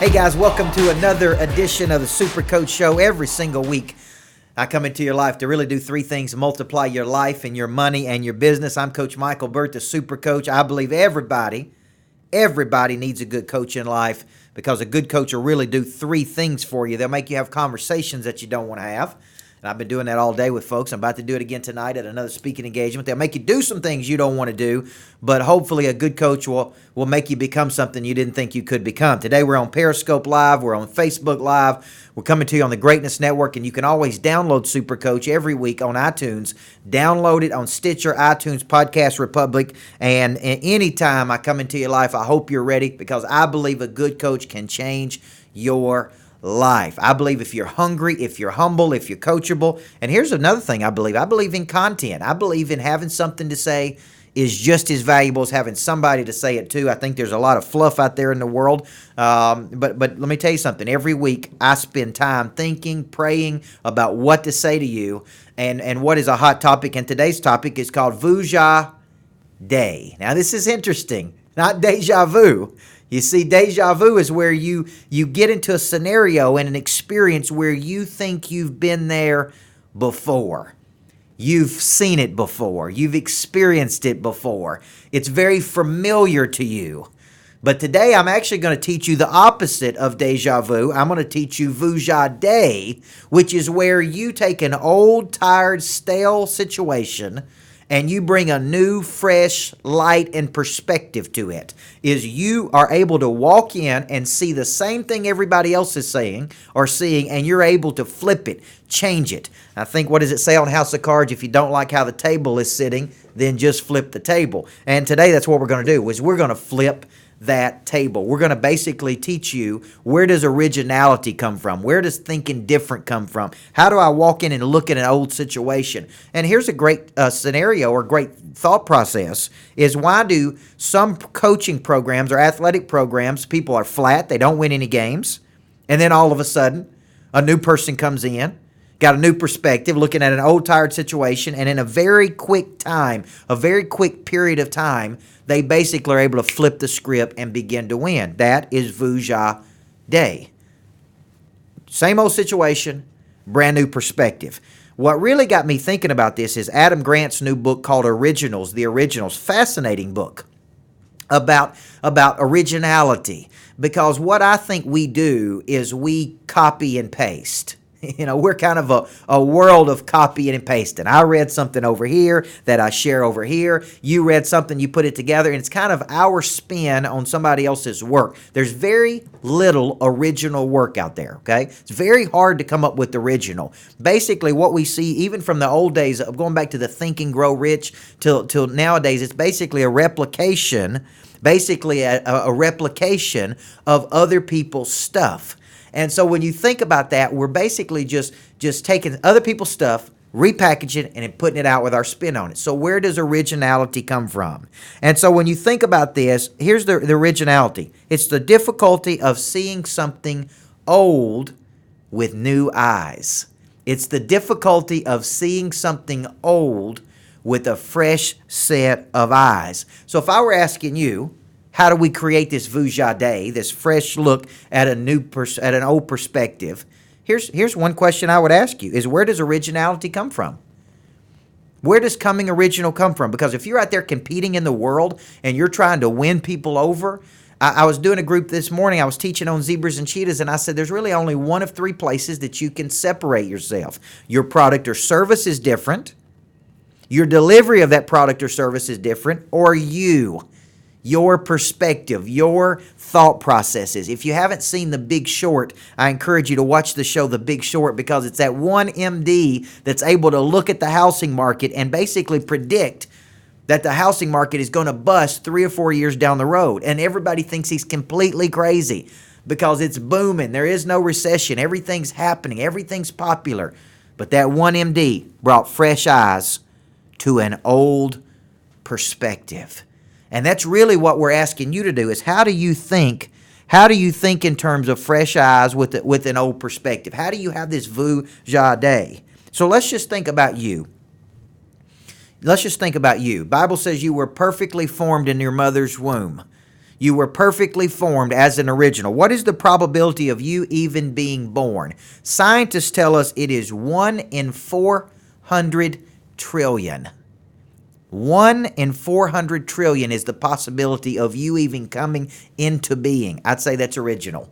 Hey guys, welcome to another edition of the Super Coach Show. Every single week, I come into your life to really do three things: multiply your life and your money and your business. I'm Coach Micheal Burt, the Super Coach. I believe everybody needs a good coach in life, because a good coach will really do three things for you. They'll make you have conversations that you don't want to have. And I've been doing that all day with folks. I'm about to do it again tonight at another speaking engagement. They'll make you do some things you don't want to do, but hopefully a good coach will make you become something you didn't think you could become. Today we're on Periscope Live. We're on Facebook Live. We're coming to you on the Greatness Network, and you can always download Super Coach every week on iTunes. Download it on Stitcher, iTunes, Podcast Republic, and anytime I come into your life, I hope you're ready, because I believe a good coach can change your life. I believe if you're hungry, if you're humble, if you're coachable. And here's another thing I believe in content. I believe in having something to say is just as valuable as having somebody to say it to. I think there's a lot of fluff out there in the world. But let me tell you something. Every week I spend time thinking, praying about what to say to you and what is a hot topic. And today's topic is called Vuja Day. Now this is interesting. Not Deja Vu. You see, Deja Vu is where you get into a scenario and an experience where you think you've been there before. You've seen it before. You've experienced it before. It's very familiar to you. But today I'm actually going to teach you the opposite of Deja Vu. I'm going to teach you Vuja Day, which is where you take an old, tired, stale situation and you bring a new, fresh light and perspective to it. Is you are able to walk in and see the same thing everybody else is saying or seeing, and you're able to flip it, change it. I think, what does it say on House of Cards? If you don't like how the table is sitting, then just flip the table. And today that's what we're going to do, is we're going to flip that table. We're going to basically teach you, where does originality come from? Where does thinking different come from? How do I walk in and look at an old situation? And here's a great scenario or great thought process, is why do some coaching programs or athletic programs, people are flat, they don't win any games, and then all of a sudden a new person comes in, got a new perspective, looking at an old, tired situation, and in a very quick time, a very quick period of time, they basically are able to flip the script and begin to win. That is Vuja Day. Same old situation, brand new perspective. What really got me thinking about this is Adam Grant's new book called Originals, The Originals. Fascinating book about originality, because what I think we do is we copy and paste. You know, we're kind of a world of copying and pasting. I read something over here that I share over here. You read something, you put it together, and it's kind of our spin on somebody else's work. There's very little original work out there, okay? It's very hard to come up with original. Basically, what we see, even from the old days, of going back to the Think and Grow Rich till nowadays, it's basically a replication, a replication of other people's stuff. And so when you think about that, we're basically just taking other people's stuff, repackaging it, and then putting it out with our spin on it. So where does originality come from? And so when you think about this, here's the originality. It's the difficulty of seeing something old with new eyes. It's the difficulty of seeing something old with a fresh set of eyes. So if I were asking you, how do we create this Vuja Day, this fresh look at an old perspective? Here's one question I would ask you, is where does originality come from? Where does coming original come from? Because if you're out there competing in the world and you're trying to win people over, I was doing a group this morning, I was teaching on zebras and cheetahs, and I said there's really only one of three places that you can separate yourself. Your product or service is different, your delivery of that product or service is different, or your perspective, your thought processes. If you haven't seen The Big Short, I encourage you to watch the show The Big Short, because it's that one MD that's able to look at the housing market and basically predict that the housing market is going to bust 3 or 4 years down the road. And everybody thinks he's completely crazy because it's booming. There is no recession. Everything's happening. Everything's popular. But that one MD brought fresh eyes to an old perspective. And that's really what we're asking you to do, is how do you think in terms of fresh eyes with an old perspective? How do you have this Vuja Day? So let's just think about you. Let's just think about you. Bible says you were perfectly formed in your mother's womb. You were perfectly formed as an original. What is the probability of you even being born? Scientists tell us it is 1 in 400 trillion. 1 in 400 trillion is the possibility of you even coming into being. I'd say that's original.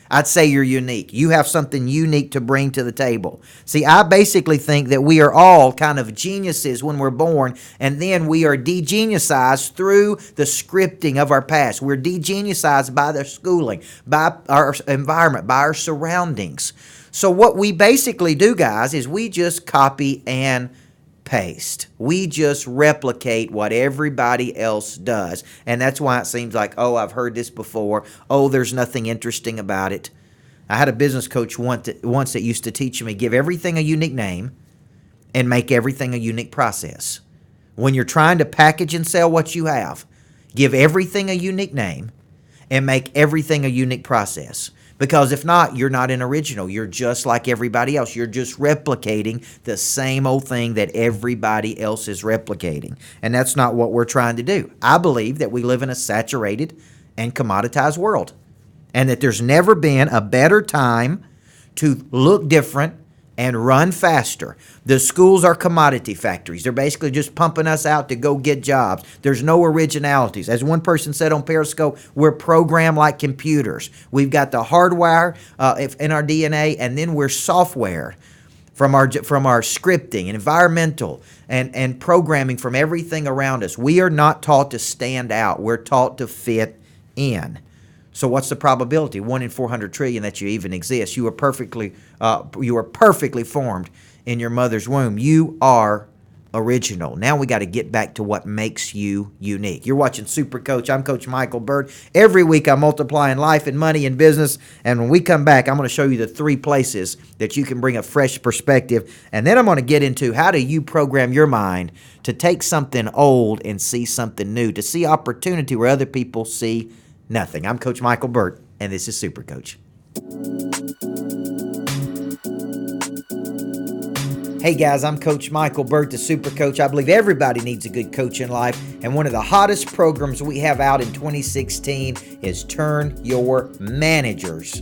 I'd say you're unique. You have something unique to bring to the table. See, I basically think that we are all kind of geniuses when we're born, and then we are degeniusized through the scripting of our past. We're degeniusized by the schooling, by our environment, by our surroundings. So what we basically do, guys, is we just copy and paste. We just replicate what everybody else does. And that's why it seems like, oh, I've heard this before. Oh, there's nothing interesting about it. I had a business coach once that used to teach me, give everything a unique name and make everything a unique process. When you're trying to package and sell what you have, give everything a unique name and make everything a unique process. Because if not, you're not an original. You're just like everybody else. You're just replicating the same old thing that everybody else is replicating. And that's not what we're trying to do. I believe that we live in a saturated and commoditized world, and that there's never been a better time to look different and run faster. The schools are commodity factories. They're basically just pumping us out to go get jobs. There's no originalities. As one person said on Periscope, we're programmed like computers. We've got the hardware in our DNA, and then we're software from our scripting and environmental and programming from everything around us. We are not taught to stand out. We're taught to fit in. So what's the probability? 1 in 400 trillion that you even exist. You are perfectly formed in your mother's womb. You are original. Now we got to get back to what makes you unique. You're watching Super Coach. I'm Coach Micheal Burt. Every week I'm multiplying life and money and business. And when we come back, I'm going to show you the 3 places that you can bring a fresh perspective. And then I'm going to get into how do you program your mind to take something old and see something new, to see opportunity where other people see nothing. I'm Coach Micheal Burt, and this is Super Coach. Hey guys, I'm Coach Micheal Burt, the Super Coach. I believe everybody needs a good coach in life, and one of the hottest programs we have out in 2016 is Turn Your Managers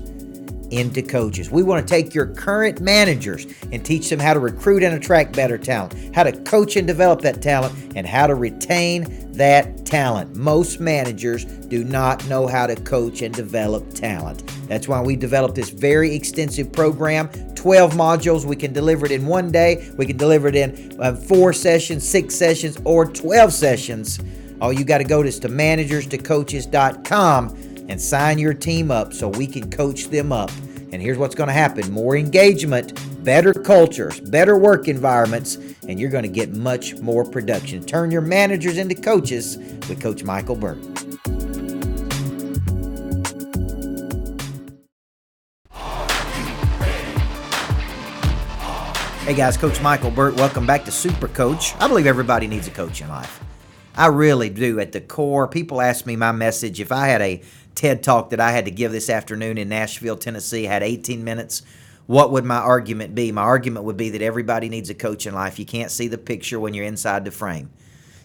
into Coaches. We want to take your current managers and teach them how to recruit and attract better talent, how to coach and develop that talent, and how to retain that talent. Most managers do not know how to coach and develop talent. That's why we developed this very extensive program, 12 modules. We can deliver it in one day. We can deliver it in 4 sessions, 6 sessions, or 12 sessions. All you got to go is to managerstocoaches.com and sign your team up so we can coach them up. And here's what's going to happen. More engagement, better cultures, better work environments, and you're going to get much more production. Turn your managers into coaches with Coach Micheal Burt. Hey guys, Coach Micheal Burt. Welcome back to Super Coach. I believe everybody needs a coach in life. I really do. At the core, people ask me my message. If I had a TED Talk that I had to give this afternoon in Nashville, Tennessee, had 18 minutes, what would my argument be? My argument would be that everybody needs a coach in life. You can't see the picture when you're inside the frame.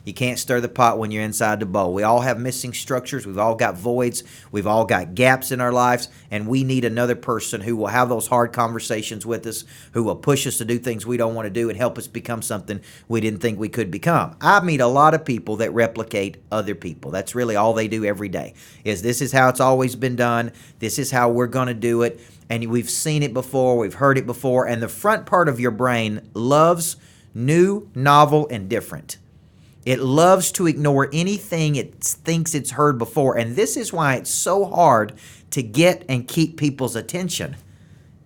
You can't stir the pot when you're inside the bowl. We all have missing structures. We've all got voids. We've all got gaps in our lives, and we need another person who will have those hard conversations with us, who will push us to do things we don't want to do and help us become something we didn't think we could become. I meet a lot of people that replicate other people. That's really all they do every day, is this is how it's always been done. This is how we're going to do it, and we've seen it before. We've heard it before, and the front part of your brain loves new, novel, and different. It loves to ignore anything it thinks it's heard before, and this is why it's so hard to get and keep people's attention.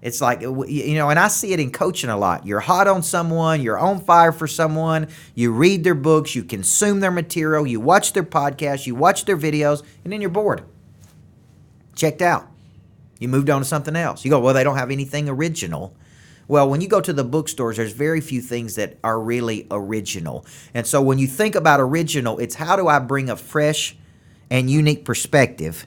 It's like, and I see it in coaching a lot. You're hot on someone, you're on fire for someone, you read their books, you consume their material, you watch their podcasts, you watch their videos, and then you're bored. Checked out. You moved on to something else. You go, well, they don't have anything original. Well, when you go to the bookstores, there's very few things that are really original. And so when you think about original, it's how do I bring a fresh and unique perspective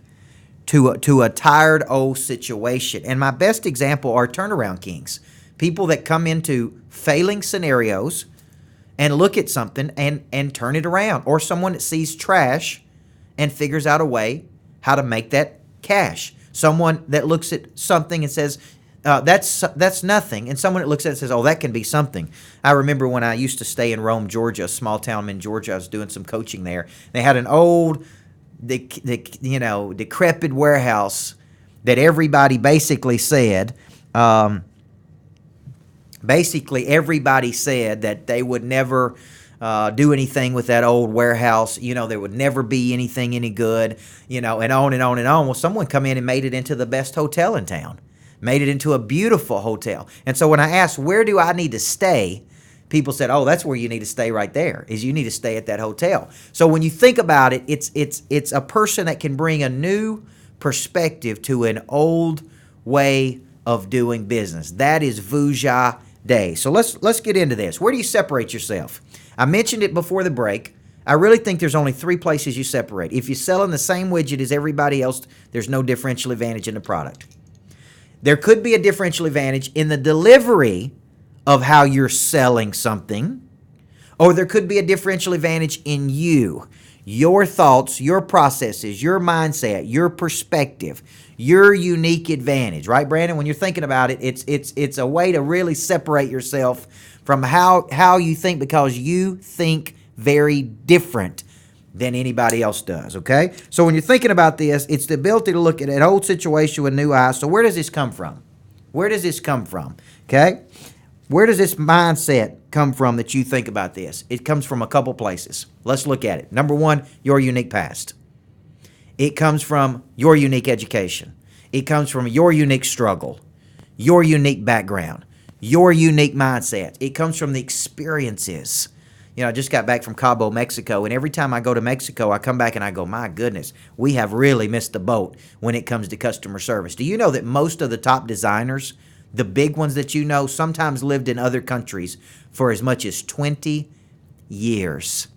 to a tired old situation. And my best example are turnaround kings, people that come into failing scenarios and look at something and turn it around, or someone that sees trash and figures out a way how to make that cash. Someone that looks at something and says, that's nothing. And someone that looks at it and says, oh, that can be something. I remember when I used to stay in Rome, Georgia, a small town in Georgia. I was doing some coaching there. They had an old, decrepit warehouse that everybody basically said, everybody said that they would never do anything with that old warehouse. There would never be anything any good, and on and on and on. Well, someone come in and made it into the best hotel in town, made it into a beautiful hotel. And so when I asked, where do I need to stay? People said, oh, that's where you need to stay right there, is you need to stay at that hotel. So when you think about it, it's a person that can bring a new perspective to an old way of doing business. That is Vuja Day. So let's get into this. Where do you separate yourself? I mentioned it before the break. I really think there's only 3 places you separate. If you're selling the same widget as everybody else, there's no differential advantage in the product. There could be a differential advantage in the delivery of how you're selling something, or there could be a differential advantage in you, your thoughts, your processes, your mindset, your perspective, your unique advantage, right, Brandon? When you're thinking about it, it's a way to really separate yourself from how you think, because you think very different than anybody else does, okay? So when you're thinking about this, it's the ability to look at an old situation with new eyes. So where does this come from? Where does this come from, okay? Where does this mindset come from that you think about this? It comes from a couple places. Let's look at it. Number 1, your unique past. It comes from your unique education. It comes from your unique struggle, your unique background, your unique mindset. It comes from the experiences. I just got back from Cabo, Mexico, and every time I go to Mexico, I come back and I go, my goodness, we have really missed the boat when it comes to customer service. Do you know that most of the top designers, the big ones that sometimes lived in other countries for as much as 20 years?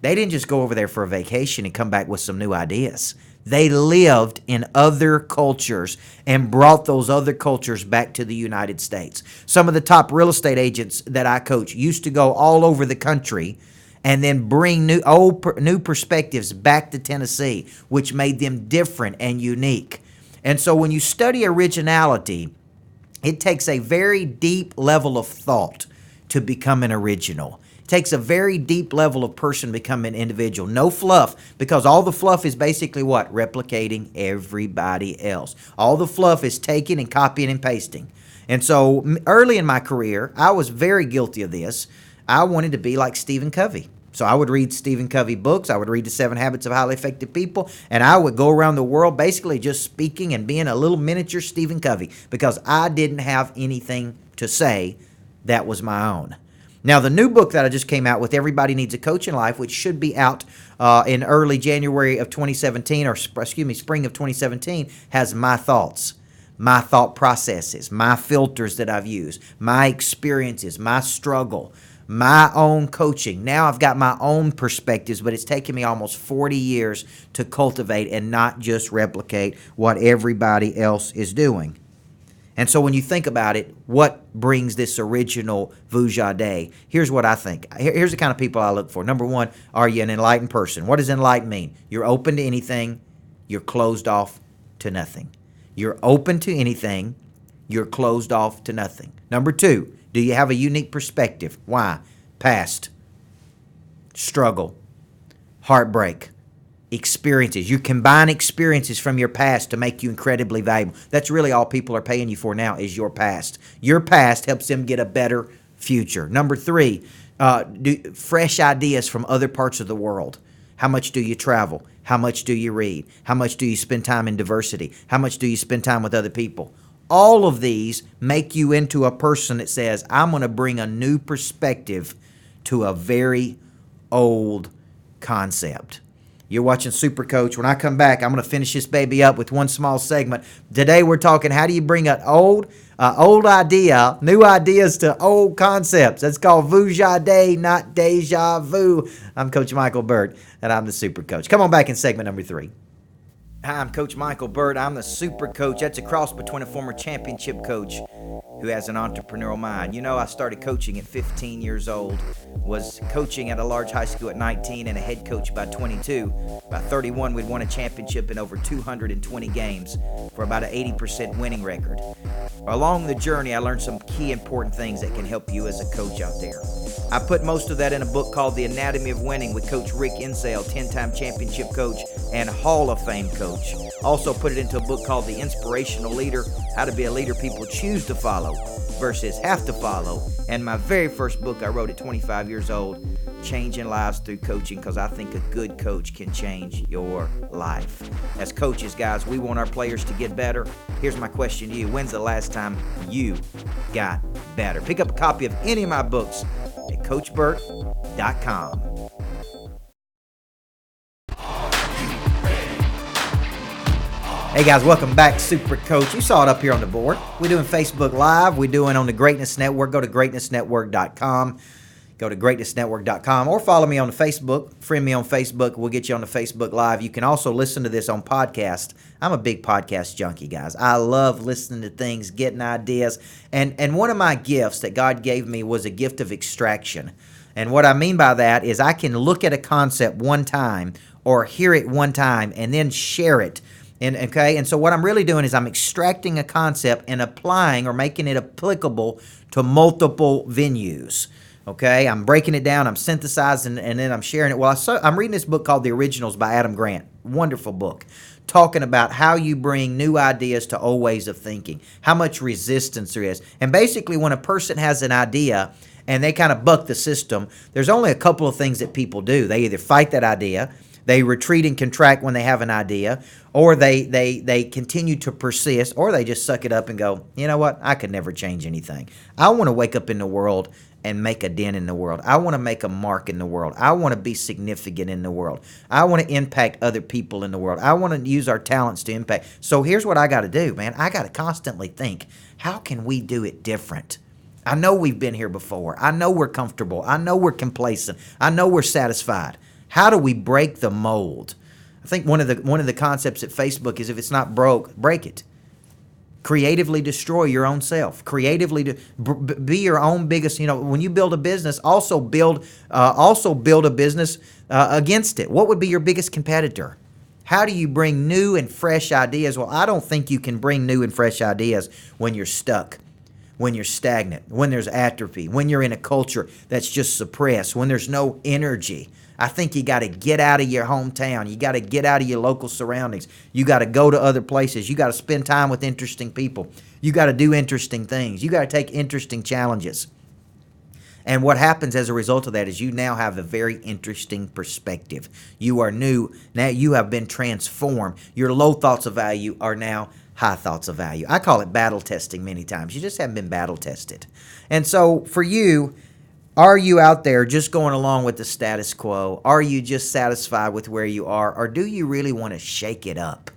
They didn't just go over there for a vacation and come back with some new ideas. They lived in other cultures and brought those other cultures back to the United States. Some of the top real estate agents that I coach used to go all over the country and then bring new perspectives back to Tennessee, which made them different and unique. And so when you study originality, it takes a very deep level of thought to become an original. It takes a very deep level of person to become an individual. No fluff, because all the fluff is basically what? Replicating everybody else. All the fluff is taking and copying and pasting. And so early in my career, I was very guilty of this. I wanted to be like Stephen Covey. So I would read Stephen Covey books. I would read The 7 Habits of Highly Effective People. And I would go around the world basically just speaking and being a little miniature Stephen Covey, because I didn't have anything to say that was my own. Now, the new book that I just came out with, Everybody Needs a Coach in Life, which should be out in early January of 2017, spring of 2017, has my thoughts, my thought processes, my filters that I've used, my experiences, my struggle, my own coaching. Now I've got my own perspectives, but it's taken me almost 40 years to cultivate and not just replicate what everybody else is doing. And so when you think about it, what brings this original Vuja Day? Here's what I think. Here's the kind of people I look for. Number 1, are you an enlightened person? What does enlightened mean? You're open to anything. You're closed off to nothing. You're open to anything. You're closed off to nothing. Number 2, do you have a unique perspective? Why? Past, struggle, heartbreak, experiences. You combine experiences from your past to make you incredibly valuable. That's really all people are paying you for now, is your past. Your past helps them get a better future. Number 3, fresh ideas from other parts of the world. How much do you travel? How much do you read? How much do you spend time in diversity? How much do you spend time with other people? All of these make you into a person that says, I'm going to bring a new perspective to a very old concept. You're watching Super Coach. When I come back, I'm going to finish this baby up with one small segment. Today we're talking, how do you bring an old idea, new ideas to old concepts? That's called Vuja Day, not Deja Vu. I'm Coach Micheal Burt, and I'm the Super Coach. Come on back in segment number 3. Hi, I'm Coach Micheal Burt. I'm the Super Coach. That's a cross between a former championship coach who who has an entrepreneurial mind. You know, I started coaching at 15 years old, was coaching at a large high school at 19, and a head coach by 22. By 31, we'd won a championship in over 220 games for about an 80% winning record. Along the journey, I learned some key important things that can help you as a coach out there. I put most of that in a book called The Anatomy of Winning with Coach Rick Insale, 10-time championship coach and Hall of Fame coach. Also put it into a book called The Inspirational Leader, How to Be a Leader People Choose to Follow versus Have to Follow. And my very first book I wrote at 25 years old, Changing Lives Through Coaching, because I think a good coach can change your life. As coaches, guys, we want our players to get better. Here's my question to you. When's the last time you got better? Pick up a copy of any of my books at CoachBurt.com. Hey guys, welcome back, Super Coach. You saw it up here on the board. We're doing Facebook Live. We're doing on the Greatness Network. Go to GreatnessNetwork.com. Go to GreatnessNetwork.com or follow me on Facebook. Friend me on Facebook. We'll get you on the Facebook Live. You can also listen to this on podcast. I'm a big podcast junkie, guys. I love listening to things, getting ideas. And one of my gifts that God gave me was a gift of extraction. And what I mean by that is I can look at a concept one time or hear it one time and then share it. And so what I'm really doing is I'm extracting a concept and applying or making it applicable to multiple venues. Okay, I'm breaking it down, I'm synthesizing, and then I'm sharing it. Well, I'm reading this book called The Originals by Adam Grant. Wonderful book. Talking about how you bring new ideas to old ways of thinking, how much resistance there is. And basically, when a person has an idea and they kind of buck the system, there's only a couple of things that people do. They either fight that idea, they retreat and contract when they have an idea, or they continue to persist, or they just suck it up and go, you know what, I could never change anything. I want to wake up in the world and make a dent in the world. I want to make a mark in the world. I want to be significant in the world. I want to impact other people in the world. I want to use our talents to impact. So here's what I got to do, man. I got to constantly think, how can we do it different? I know we've been here before. I know we're comfortable. I know we're complacent. I know we're satisfied. How do we break the mold? I think one of the concepts at Facebook is if it's not broke, break it. Creatively destroy your own self. Creatively be your own biggest. When you build a business, also build a business against it. What would be your biggest competitor? How do you bring new and fresh ideas? Well, I don't think you can bring new and fresh ideas when you're stuck, when you're stagnant, when there's atrophy, when you're in a culture that's just suppressed, when there's no energy. I think you got to get out of your hometown. You got to get out of your local surroundings. You got to go to other places. You got to spend time with interesting people. You got to do interesting things. You got to take interesting challenges. And what happens as a result of that is you now have a very interesting perspective. You are new. Now you have been transformed. Your low thoughts of value are now high thoughts of value. I call it battle testing many times. You just haven't been battle tested. And so for you, are you out there just going along with the status quo? Are you just satisfied with where you are? Or do you really want to shake it up?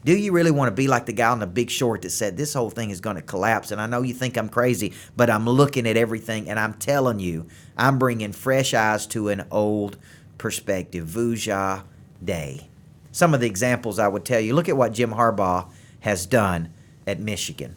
Do you really want to be like the guy on The Big Short that said, this whole thing is going to collapse? And I know you think I'm crazy, but I'm looking at everything and I'm telling you, I'm bringing fresh eyes to an old perspective. Vuja day. Some of the examples I would tell you, look at what Jim Harbaugh has done at Michigan.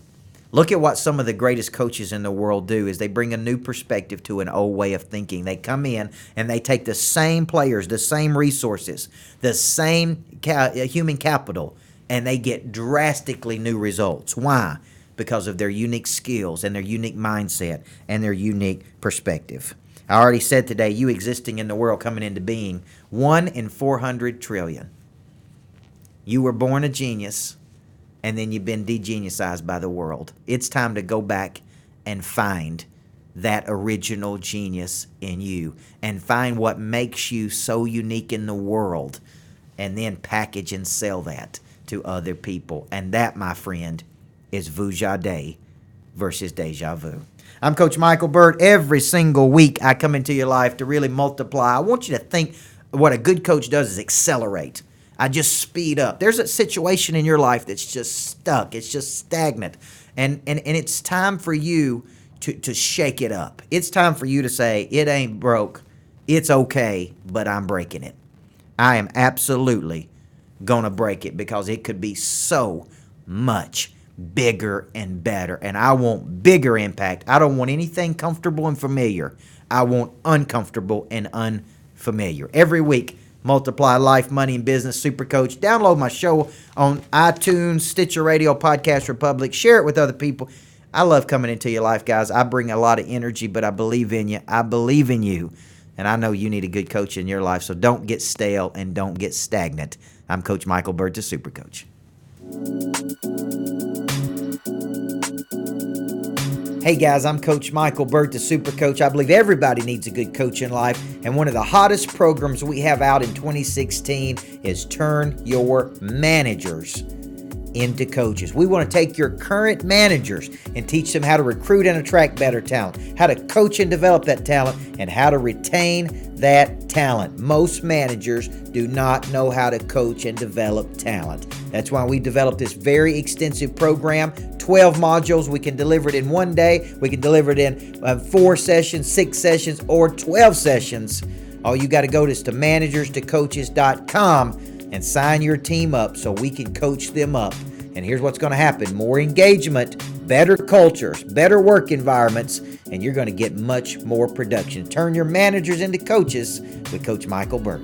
Look at what some of the greatest coaches in the world do is they bring a new perspective to an old way of thinking. They come in and they take the same players, the same resources, the same human capital, and they get drastically new results. Why? Because of their unique skills and their unique mindset and their unique perspective. I already said today, you existing in the world, coming into being, 1 in 400 trillion. You were born a genius, and then you've been degeniusized by the world. It's time to go back and find that original genius in you and find what makes you so unique in the world and then package and sell that to other people. And that, my friend, is Vuja Day versus Deja Vu. I'm Coach Micheal Burt. Every single week I come into your life to really multiply. I want you to think what a good coach does is accelerate. I just speed up. There's a situation in your life that's just stuck. It's just stagnant. And it's time for you to shake it up. It's time for you to say, it ain't broke. It's okay, but I'm breaking it. I am absolutely going to break it because it could be so much bigger and better. And I want bigger impact. I don't want anything comfortable and familiar. I want uncomfortable and unfamiliar. Every week, Multiply Life, Money, and Business Super Coach. Download my show on iTunes, Stitcher Radio, Podcast Republic. Share it with other people. I love coming into your life, guys. I bring a lot of energy, but I believe in you. I believe in you. And I know you need a good coach in your life, so don't get stale and don't get stagnant. I'm Coach Micheal Burt, the Super Coach. Hey guys, I'm Coach Micheal Burt, the Super Coach. I believe everybody needs a good coach in life, and one of the hottest programs we have out in 2016 is Turn Your Managers into Coaches. We want to take your current managers and teach them how to recruit and attract better talent, how to coach and develop that talent, and how to retain that talent. Most managers do not know how to coach and develop talent. That's why we developed this very extensive program, 12 modules. We can deliver it in one day. We can deliver it in 4 sessions, 6 sessions, or 12 sessions. All you got to go to manegerstocoaches.com and sign your team up so we can coach them up. And here's what's going to happen. More engagement, better cultures, better work environments, and you're going to get much more production. Turn your managers into coaches with Coach Micheal Burt.